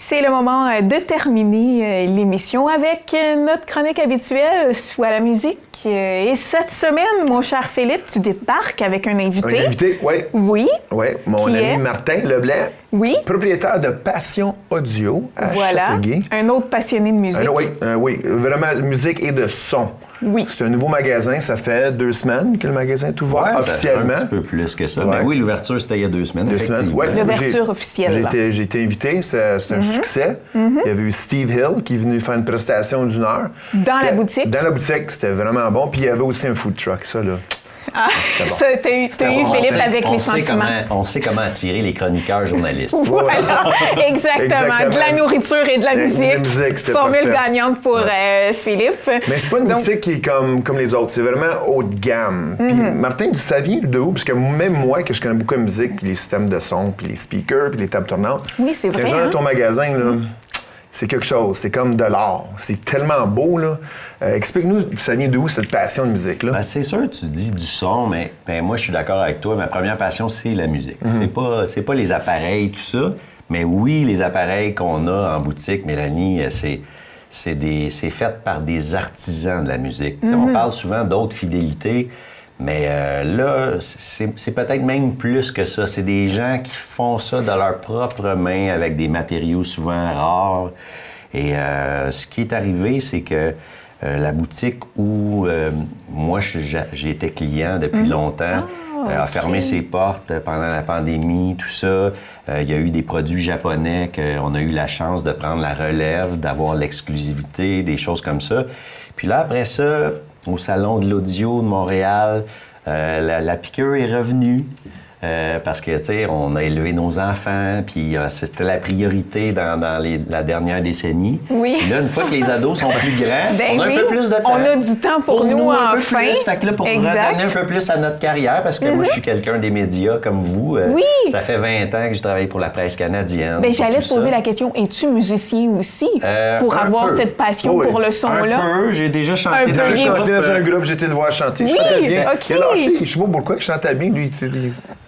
C'est le moment de terminer l'émission avec notre chronique habituelle, soit la musique. Et cette semaine, mon cher Philippe, tu débarques avec un invité. Un invité, oui. Oui. Oui, mon ami Martin Leblanc. Oui. Propriétaire de Passion Audio à Châteauguay. Un autre passionné de musique. Oui, vraiment musique et de son. Oui. C'est un nouveau magasin, ça fait 2 semaines que le magasin est ouvert officiellement. Un petit peu plus que ça. Ouais. Mais oui, l'ouverture, c'était il y a 2 semaines. 2 semaines, oui. L'ouverture officielle. J'ai été invité, c'était un succès. Il y avait eu Steve Hill qui est venu faire une prestation d'1 heure. Dans la boutique? Dans la boutique, c'était vraiment bon. Puis il y avait aussi un food truck, ça, là. Ah, bon. Ça, t'as eu Philippe avec les sentiments. On sait comment attirer les chroniqueurs journalistes. Voilà, exactement. De la nourriture et de la musique. Formule gagnante pour Philippe. Mais c'est pas une boutique qui est comme les autres. C'est vraiment haut de gamme. Puis Martin, ça vient de où? Parce que même moi, que je connais beaucoup de musique, puis les systèmes de son, puis les speakers, puis les tables tournantes. Oui, c'est vrai. Quand j'entre ton magasin, là... C'est quelque chose, c'est comme de l'art. C'est tellement beau, là. Explique-nous, ça vient d'où, cette passion de musique-là? Ben, c'est sûr, tu dis du son, mais moi, je suis d'accord avec toi. Ma première passion, c'est la musique. C'est pas les appareils, tout ça. Mais oui, les appareils qu'on a en boutique, Mélanie, c'est fait par des artisans de la musique. On parle souvent d'autres fidélités. Mais là, c'est peut-être même plus que ça. C'est des gens qui font ça de leurs propres mains avec des matériaux souvent rares. Et ce qui est arrivé, c'est que la boutique où moi, j'ai été client depuis longtemps a fermé ses portes pendant la pandémie, tout ça. Il y a eu des produits japonais qu'on a eu la chance de prendre la relève, d'avoir l'exclusivité, des choses comme ça. Puis là, après ça... Au Salon de l'audio de Montréal, la piqûre est revenue parce que, tu sais, on a élevé nos enfants, puis c'était la priorité dans la dernière décennie. Oui. Puis là, une fois que les ados sont plus grands, on a un peu plus de temps. On a du temps pour nous un peu enfin. Plus. Fait que là, pour redonner un peu plus à notre carrière, parce que moi, je suis quelqu'un des médias comme vous. Oui. Ça fait 20 ans que je travaille pour la presse canadienne. Bien, j'allais te poser la question, es-tu musicien aussi pour avoir cette passion pour le son-là? Un peu, j'ai déjà chanté J'ai chanté dans un groupe, j'étais le voir chanter. Oui, OK. Je sais pas pourquoi il chantait bien, lui.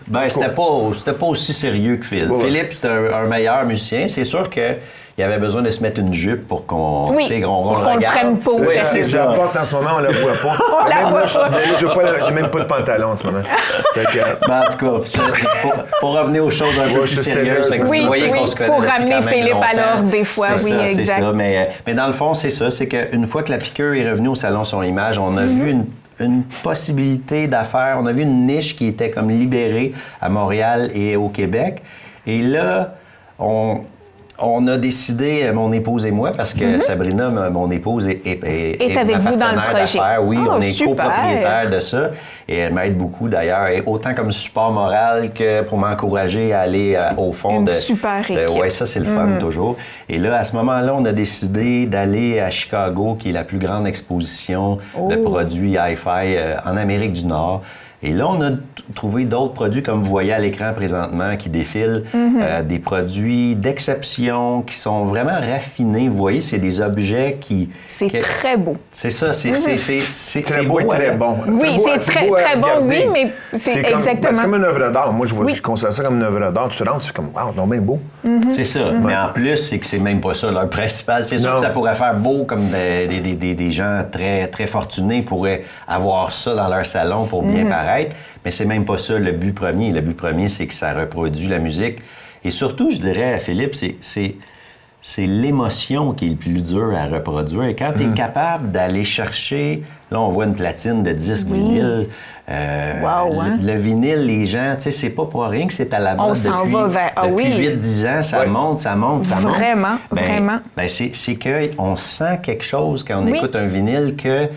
Ben, c'était pas aussi sérieux que Phil. Ouais. Philippe, c'était un meilleur musicien. C'est sûr qu'il avait besoin de se mettre une jupe pour qu'on le regarde. Prenne pas. Oui, c'est ça. La porte en ce moment, on la voit pas. On la voit pas. J'ai même pas de pantalon en ce moment. Ben, en tout cas, pour revenir aux choses un peu plus sérieuses, vous voyez qu'on se connaît pour ramener Philippe à l'ordre des fois, oui, exact. C'est ça. Mais dans le fond, c'est ça. C'est qu'une fois que la piqûre est revenue au Salon Son Image, on a vu une possibilité d'affaires. On a vu une niche qui était comme libérée à Montréal et au Québec. Et là, on a décidé, mon épouse et moi, parce que Sabrina, mon épouse, est avec ma vous dans le partenaire projet. d'affaires. Oui, on est super. copropriétaire de ça. Et elle m'aide beaucoup, d'ailleurs, et autant comme support moral que pour m'encourager à aller au fond de... super équipe. Oui, ça, c'est le fun, toujours. Et là, à ce moment-là, on a décidé d'aller à Chicago, qui est la plus grande exposition de produits hi-fi en Amérique du Nord. Et là, on a trouvé d'autres produits, comme vous voyez à l'écran présentement, qui défilent, des produits d'exception, qui sont vraiment raffinés. Vous voyez, c'est des objets qui... C'est très beau. C'est ça, c'est très beau, très bon. Oui, c'est très bon, oui, mais c'est exactement... C'est comme une œuvre d'art. Moi, je considère ça comme une œuvre d'art. Tu rentres, c'est comme, wow, non, bien beau. C'est ça. Mais en plus, c'est que c'est même pas ça leur principal. C'est sûr que ça pourrait faire beau, comme des gens très, très fortunés pourraient avoir ça dans leur salon pour bien paraître. Mais c'est même pas ça le but premier. Le but premier, c'est que ça reproduit la musique. Et surtout, je dirais à Philippe, c'est l'émotion qui est le plus dur à reproduire. Et quand tu es capable d'aller chercher... Là, on voit une platine de disque vinyle. Le vinyle, les gens, tu sais, c'est pas pour rien que c'est à la mode depuis 8-10 ans. Ça monte. Vraiment. Ben, c'est qu'on sent quelque chose quand on écoute un vinyle que...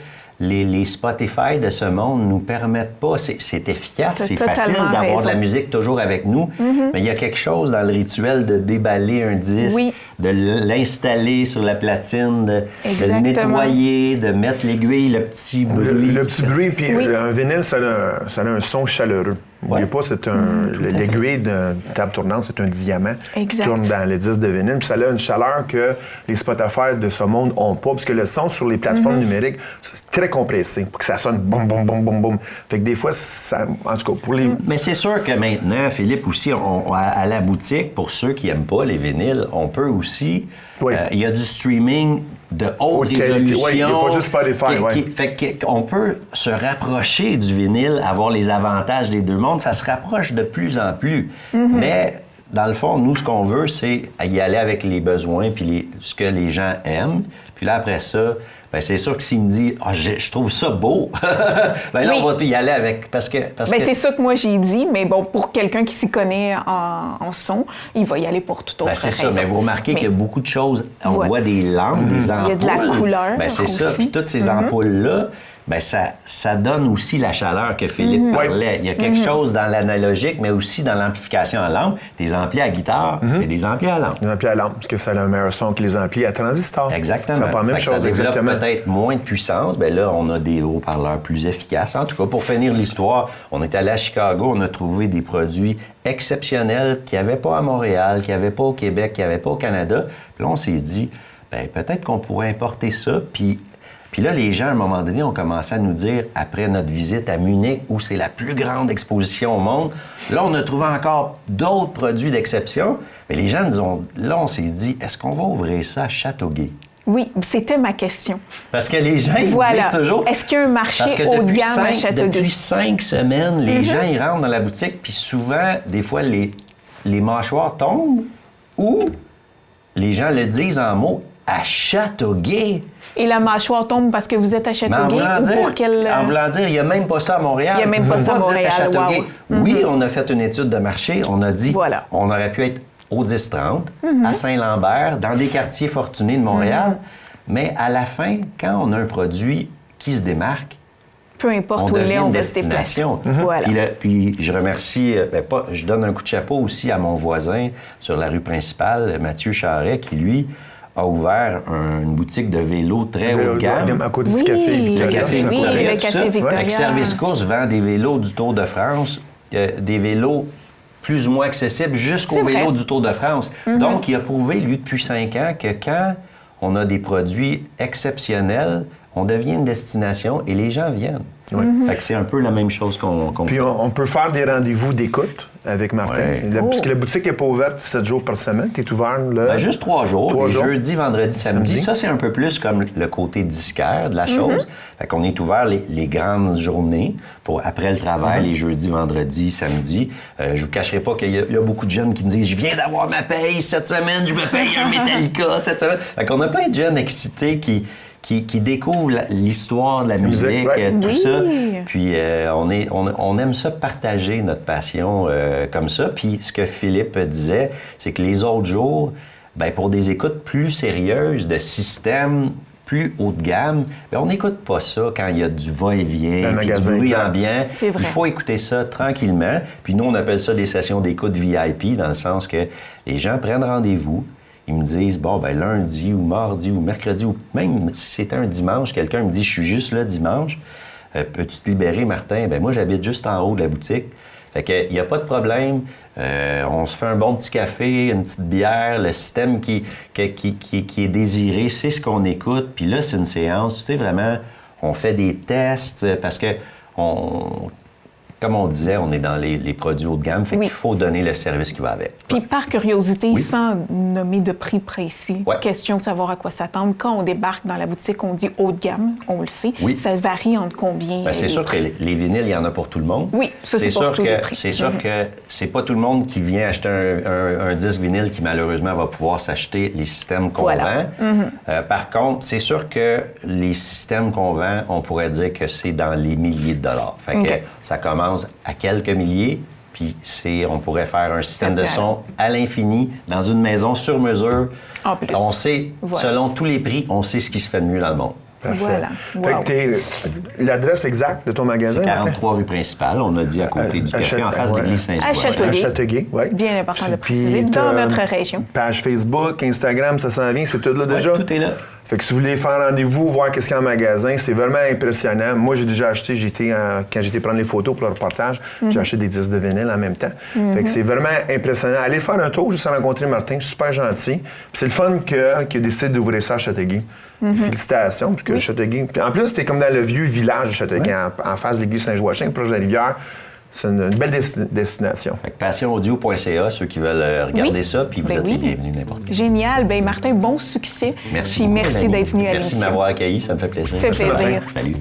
Les Spotify de ce monde nous permettent pas. C'est efficace, c'est facile d'avoir de la musique toujours avec nous, mais il y a quelque chose dans le rituel de déballer un disque, de l'installer sur la platine, de le nettoyer, de mettre l'aiguille, le petit bruit. Le petit bruit, puis un vinyle, ça a un son chaleureux. N'oubliez pas, c'est l'aiguille d'une table tournante, c'est un diamant qui tourne dans le disque de vinyle. Puis ça a une chaleur que les Spotify de ce monde n'ont pas, parce que le son sur les plateformes numériques, c'est très compressé pour que ça sonne boum, boum, boum, boum, boum. Fait que des fois, ça, en tout cas, pour les... Mais c'est sûr que maintenant, Philippe, aussi, à la boutique, pour ceux qui n'aiment pas les vinyles, on peut aussi... Oui. Il y a du streaming de haute résolution. Oui, il n'y a pas juste Spotify. Fait qu'on peut se rapprocher du vinyle, avoir les avantages des deux mondes. Ça se rapproche de plus en plus. Mais, dans le fond, nous, ce qu'on veut, c'est y aller avec les besoins puis ce que les gens aiment. Puis là, après ça, ben c'est sûr que s'il me dit « je trouve ça beau », ben là, on va y aller avec... Parce que c'est ça que moi, j'ai dit. Mais bon, pour quelqu'un qui s'y connaît en son, il va y aller pour toute autre raison. C'est ça. Mais vous remarquez qu'il y a beaucoup de choses. On voit des lampes, des ampoules. Il y a de la couleur c'est ça. Puis toutes ces ampoules-là, ben ça donne aussi la chaleur que Philippe parlait. Il y a quelque chose dans l'analogique, mais aussi dans l'amplification à lampe. Des amplis à guitare, c'est des amplis à lampe. Des amplis à lampe, parce que ça a un meilleur son que les amplis à transistor. Exactement. Ça n'a pas la même chose, ça développe exactement. peut-être moins de puissance. Bien là, on a des haut-parleurs plus efficaces. En tout cas, pour finir l'histoire, on est allé à Chicago, on a trouvé des produits exceptionnels qu'il n'y avait pas à Montréal, qu'il n'y avait pas au Québec, qu'il n'y avait pas au Canada. Puis là, on s'est dit, bien, peut-être qu'on pourrait importer ça, Puis là, les gens, à un moment donné, ont commencé à nous dire, après notre visite à Munich, où c'est la plus grande exposition au monde, là, on a trouvé encore d'autres produits d'exception. Mais les gens nous ont... Là, on s'est dit, est-ce qu'on va ouvrir ça à Châteauguay? Oui, c'était ma question. Parce que les gens, ils disent toujours... Est-ce qu'il y a un marché haut de gamme à Châteauguay? Depuis 5 semaines, les gens, ils rentrent dans la boutique, puis souvent, des fois, les mâchoires tombent ou les gens le disent en mots, à Châteauguay. Et la mâchoire tombe parce que vous êtes à Châteauguay? En voulant dire, il n'y a même pas ça à Montréal. Il n'y a même pas ça à Montréal. Vous êtes à Châteauguay. Wow. Oui, on a fait une étude de marché. On a dit on aurait pu être au 10-30, à Saint-Lambert, dans des quartiers fortunés de Montréal. Mais à la fin, quand on a un produit qui se démarque, peu importe où il est, on va se déplacer. Voilà. Puis je remercie, je donne un coup de chapeau aussi à mon voisin sur la rue principale, Mathieu Charret, qui, lui, a ouvert une boutique de vélos très haut de gamme. À côté du café Victoria. Le café Victoria, tout ça. Victoria. Avec Service Course vend des vélos du Tour de France, des vélos plus ou moins accessibles jusqu'aux vélos du Tour de France. Donc, il a prouvé, lui, depuis 5 ans, que quand on a des produits exceptionnels, on devient une destination et les gens viennent. Fait que c'est un peu la même chose qu'on Puis on peut faire des rendez-vous d'écoute avec Martin. Parce que la boutique n'est pas ouverte 7 jours par semaine. Tu es ouvert là... juste 3 jours. Jeudi, vendredi, samedi. Ça, c'est un peu plus comme le côté disquaire de la chose. Fait qu'on est ouvert les grandes journées après le travail, les jeudis, vendredis, samedi. Je vous cacherai pas qu'il y a beaucoup de jeunes qui me disent « Je viens d'avoir ma paye cette semaine, je me paye un Metallica cette semaine. » Fait qu'on a plein de jeunes excités qui découvrent l'histoire de la musique, tout ça. Puis on aime ça partager notre passion comme ça. Puis ce que Philippe disait, c'est que les autres jours, bien, pour des écoutes plus sérieuses, de systèmes plus haut de gamme, bien, on n'écoute pas ça quand il y a du va-et-vient, puis du bruit ambiant. Il faut écouter ça tranquillement. Puis nous, on appelle ça des sessions d'écoute VIP, dans le sens que les gens prennent rendez-vous. Ils me disent, bon, ben lundi ou mardi ou mercredi, ou même si c'était un dimanche, quelqu'un me dit, je suis juste là dimanche, peux-tu te libérer, Martin? Ben moi, j'habite juste en haut de la boutique. Fait qu'il n'y a pas de problème. On se fait un bon petit café, une petite bière. Le système qui est désiré, c'est ce qu'on écoute. Puis là, c'est une séance, tu sais, vraiment, on fait des tests parce que comme on disait, on est dans les produits haut de gamme, fait qu'il faut donner le service qui va avec. Puis par curiosité, sans nommer de prix précis, question de savoir à quoi s'attendre. Quand on débarque dans la boutique, on dit haut de gamme, on le sait. Ça varie entre combien? Bien, c'est sûr que les vinyles, il y en a pour tout le monde. Oui, ça, c'est pour tous les prix. C'est sûr que c'est pas tout le monde qui vient acheter un disque vinyle qui, malheureusement, va pouvoir s'acheter les systèmes qu'on vend. Par contre, c'est sûr que les systèmes qu'on vend, on pourrait dire que c'est dans les milliers de dollars. Fait que ça commence à quelques milliers, puis on pourrait faire un système de son à l'infini, dans une maison sur mesure. En plus. On sait, selon tous les prix, on sait ce qui se fait de mieux dans le monde. Parfait. Fait que l'adresse exacte de ton magasin? C'est 43 rue principale, on a dit à côté du café, en face de l'église Saint-Gilles. À Châteauguay. Bien important de le préciser, dans notre région. Page Facebook, Instagram, ça s'en vient, c'est tout là déjà? Tout est là. Fait que si vous voulez faire rendez-vous, voir qu'est-ce qu'il y a en magasin, c'est vraiment impressionnant. Moi, j'ai déjà acheté, quand j'étais prendre les photos pour le reportage, j'ai acheté des disques de vinyle en même temps. Fait que c'est vraiment impressionnant. Allez faire un tour, juste à rencontrer Martin, super gentil. Puis c'est le fun qu'il a décidé d'ouvrir ça à Châteauguay. Félicitations, parce que Châteauguay... Puis en plus, c'était comme dans le vieux village de Châteauguay, en face de l'église Saint-Joachim, proche de la rivière. C'est une belle destination. Passionaudio.ca, ceux qui veulent regarder ça, puis vous êtes les bienvenus n'importe quand. Génial. Bien, Martin, bon succès. Merci. Puis merci d'être venu à l'émission. Merci de m'avoir accueilli, ça me fait plaisir. Ça fait plaisir. Salut.